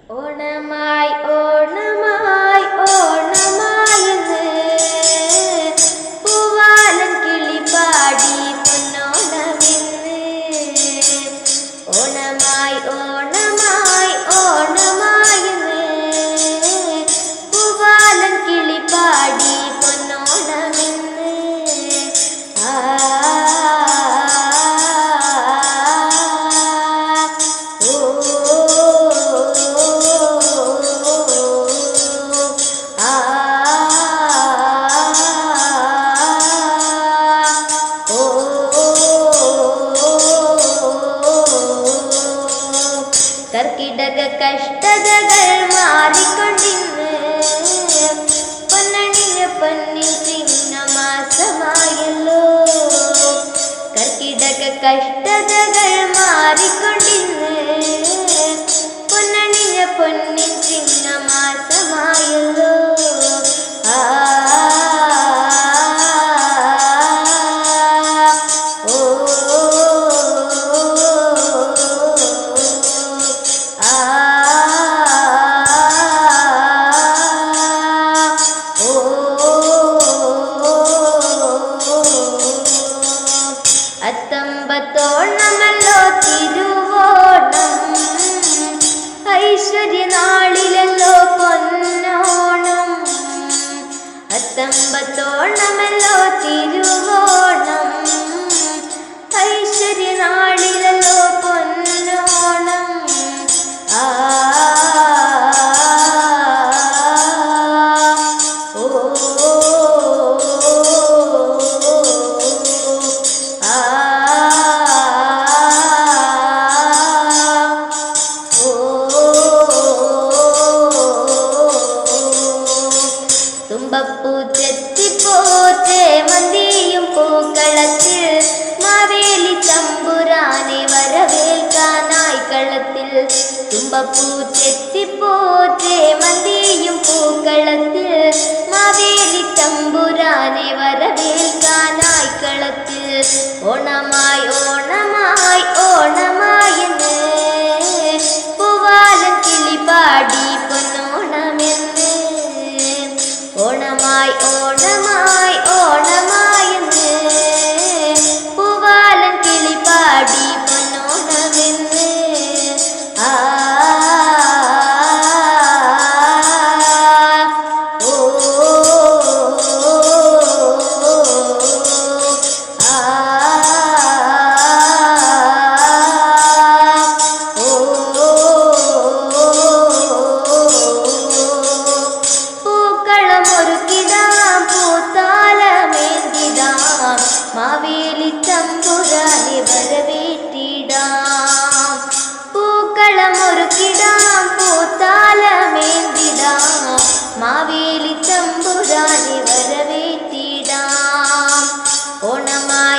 ഓണമായി ഓണമായി ഓണമായിന്ന് പൂവാലൻ കിളി പാടി പൊന്നോണമിന്ന്. ഓണമായി ഓണമായി ഓണമായിന്ന് പൂവാലൻ കിളി പാടി പൊന്നോണമിന്ന്. ആ കർക്കിടക കഷ്ടതകൾ മാറിക്കൊണ്ടിന്ന് പൊന്നണിഞ്ഞ പൊന്നിൻ ചിങ്ങമാസമായല്ലോ. കർക്കിടക കഷ്ടതകൾ മാറിക്കൊണ്ടിന്ന് പൊന്നണിഞ്ഞ പൊന്നിൻ ചിങ്ങമാസമായല്ലോ. ആ അത്തമ്പത്തോണമല്ലോ തിരുവോണം, ഐശ്വര്യനാളിലല്ലോ പൊന്നോണം. അത്തമ്പത്തോണമല്ലോ തിരുവോണം, ഐശ്വര്യനാളിലല്ലോ പൊന്നോണം. ആ തുമ്പപ്പൂ ചെത്തിപ്പോറ്റേ മന്തിയും പൂക്കളത്തിൽ മാവേലി തമ്പുരാനെ വരവേൽക്കാനായി കളത്തിൽ. തുമ്പപ്പൂ ചെത്തിപ്പോറ്റേ മന്തിയും പൂക്കളത്തിൽ മാവേലി തമ്പുരാനെ വരവേൽക്കാനായി കളത്തിൽ. ഓണമായി ഓണമായി ഓണമായെന്ന് പൂവാലൻ കിളി പാടി പൊന്നോണമെന്ന്. ഓണമായി ഓണമായി ഓണമായെന്ന് പൂവാലൻ കിളി പാടി പൊന്നോണമെന്ന്. ആ ഓ ആ മാവേലി തമ്പുരാനെ വരവേറ്റിടാം. പൂക്കളമൊരുക്കിടാം പൂത്താലമേന്തിടാം മാവേലി തമ്പുരാനെ വരവേറ്റിടാം. ഓണമായി